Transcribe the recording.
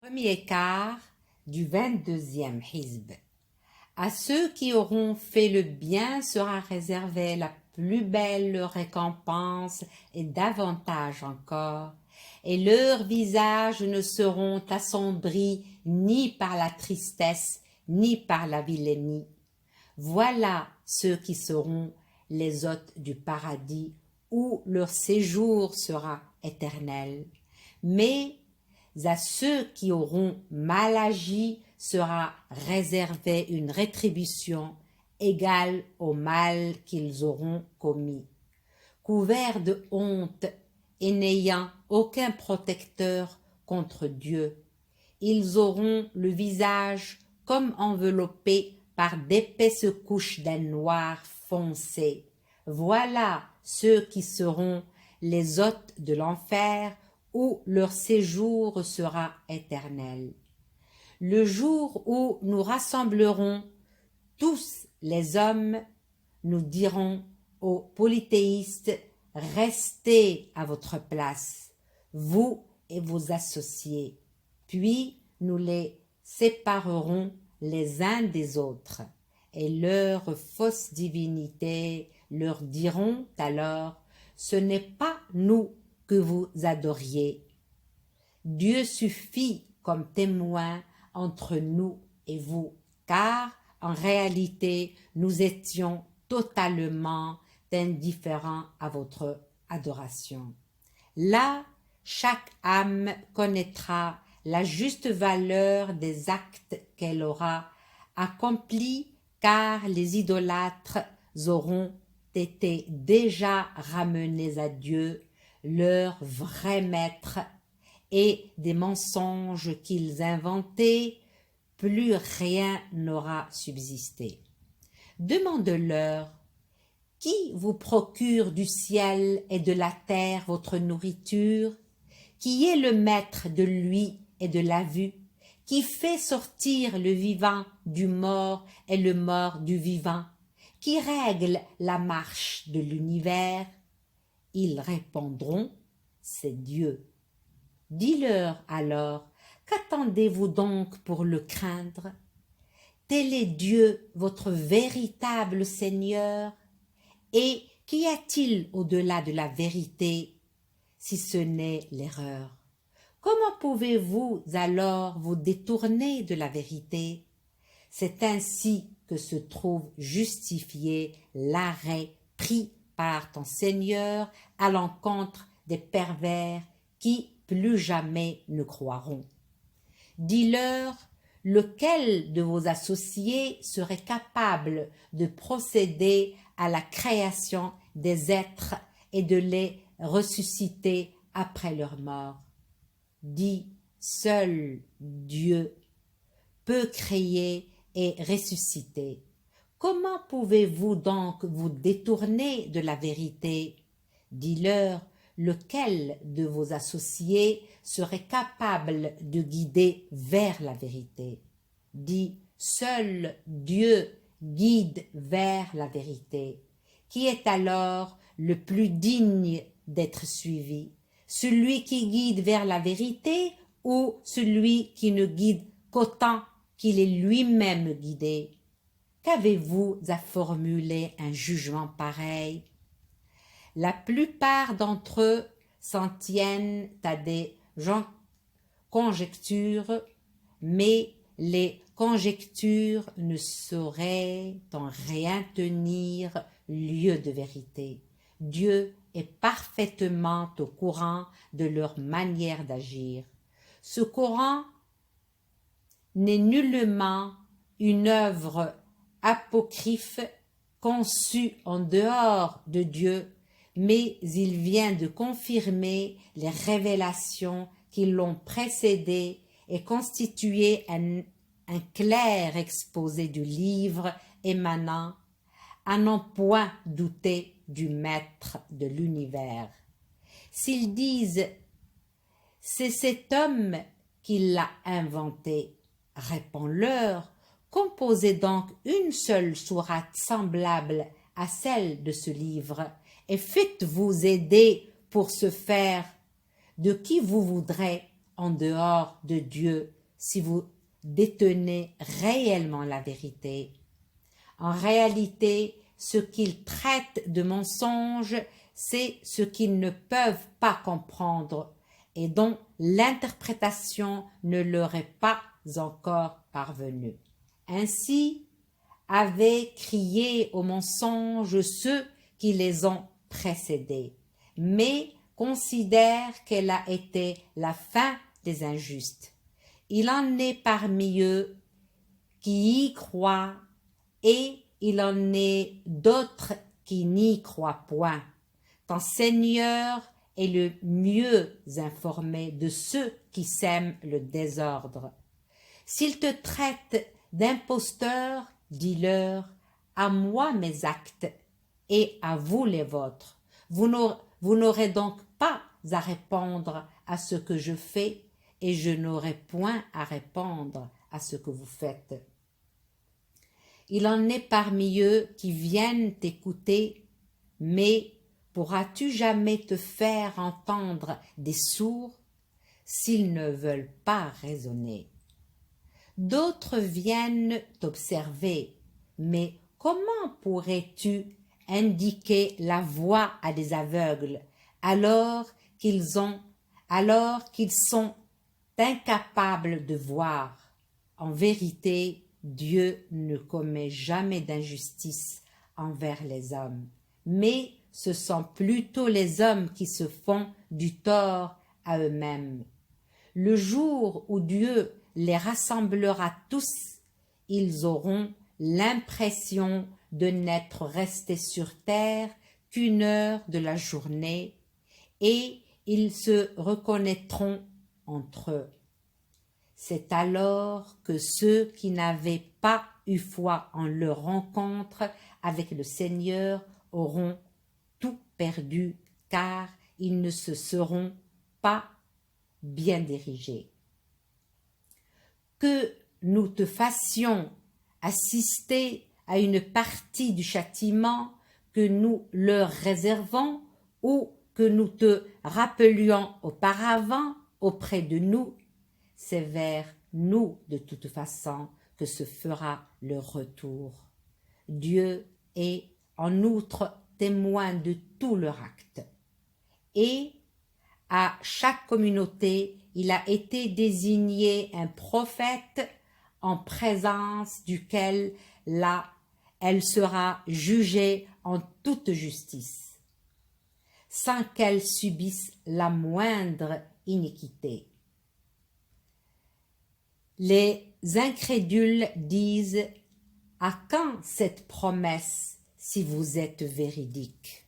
Premier quart du 22e Hizb. À ceux qui auront fait le bien sera réservée la plus belle récompense et davantage encore, et leurs visages ne seront assombris ni par la tristesse ni par la vilainie. Voilà ceux qui seront les hôtes du paradis où leur séjour sera éternel. Mais à ceux qui auront mal agi sera réservée une rétribution égale au mal qu'ils auront commis. Couverts de honte et n'ayant aucun protecteur contre Dieu, ils auront le visage comme enveloppé par d'épaisses couches d'un noir foncé. Voilà ceux qui seront les hôtes de l'enfer où leur séjour sera éternel. Le jour où nous rassemblerons tous les hommes, nous dirons aux polythéistes, restez à votre place, vous et vos associés. Puis nous les séparerons les uns des autres, et leurs fausses divinités leur diront alors, ce n'est pas nous que vous adoriez. Dieu suffit comme témoin entre nous et vous, car en réalité nous étions totalement indifférents à votre adoration. Là, chaque âme connaîtra la juste valeur des actes qu'elle aura accomplis, car les idolâtres auront été déjà ramenés à Dieu, leur vrai maître, et des mensonges qu'ils inventaient, plus rien n'aura subsisté. Demande-leur, qui vous procure du ciel et de la terre votre nourriture, qui est le maître de l'ouïe et de la vue, qui fait sortir le vivant du mort et le mort du vivant, qui règle la marche de l'univers? Ils répondront, c'est Dieu. Dis-leur alors, qu'attendez-vous donc pour le craindre? Tel est Dieu, votre véritable Seigneur. Et qu'y a-t-il au-delà de la vérité, si ce n'est l'erreur? Comment pouvez-vous alors vous détourner de la vérité? C'est ainsi que se trouve justifié l'arrêt pris par ton Seigneur à l'encontre des pervers qui plus jamais ne croiront. Dis-leur, lequel de vos associés serait capable de procéder à la création des êtres et de les ressusciter après leur mort? Dis, seul Dieu peut créer et ressusciter. Comment pouvez-vous donc vous détourner de la vérité? Dis-leur, lequel de vos associés serait capable de guider vers la vérité? Dis, seul Dieu guide vers la vérité. Qui est alors le plus digne d'être suivi? Celui qui guide vers la vérité ou celui qui ne guide qu'autant qu'il est lui-même guidé? Qu'avez-vous à formuler un jugement pareil? La plupart d'entre eux s'en tiennent à des conjectures, mais les conjectures ne sauraient en rien tenir lieu de vérité. Dieu est parfaitement au courant de leur manière d'agir. Ce courant n'est nullement une œuvre apocryphe conçue en dehors de Dieu, mais il vient de confirmer les révélations qui l'ont précédé et constituer un clair exposé du livre émanant, à n'en point douter, du maître de l'univers. S'ils disent « c'est cet homme qui l'a inventé », réponds-leur, composez donc une seule sourate semblable à celle de ce livre, et faites-vous aider pour ce faire de qui vous voudrez, en dehors de Dieu si vous détenez réellement la vérité. En réalité, ce qu'ils traitent de mensonges, c'est ce qu'ils ne peuvent pas comprendre et dont l'interprétation ne leur est pas encore parvenue. Ainsi avaient crié au mensonge ceux qui les ont précédés, mais considèrent qu'elle a été la fin des injustes. Il en est parmi eux qui y croient et il en est d'autres qui n'y croient point. Ton Seigneur est le mieux informé de ceux qui sèment le désordre. S'ils te traitent d'imposteur, dis-leur, à moi mes actes et à vous les vôtres. Vous n'aurez donc pas à répondre à ce que je fais et je n'aurai point à répondre à ce que vous faites. Il en est parmi eux qui viennent t'écouter, mais pourras-tu jamais te faire entendre des sourds s'ils ne veulent pas raisonner? D'autres viennent t'observer, mais comment pourrais-tu indiquer la voie à des aveugles alors qu'ils sont incapables de voir? En vérité, Dieu ne commet jamais d'injustice envers les hommes, mais ce sont plutôt les hommes qui se font du tort à eux-mêmes. Le jour où Dieu les rassemblera tous, ils auront l'impression de n'être restés sur terre qu'une heure de la journée et ils se reconnaîtront entre eux. C'est alors que ceux qui n'avaient pas eu foi en leur rencontre avec le Seigneur auront tout perdu, car ils ne se seront pas bien dirigés. Que nous te fassions assister à une partie du châtiment que nous leur réservons ou que nous te rappelions auparavant auprès de nous, c'est vers nous de toute façon que se fera le retour. Dieu est en outre témoin de tout leur acte. Et à chaque communauté, il a été désigné un prophète en présence duquel elle sera jugée en toute justice, sans qu'elle subisse la moindre iniquité. Les incrédules disent: à quand cette promesse si vous êtes véridique?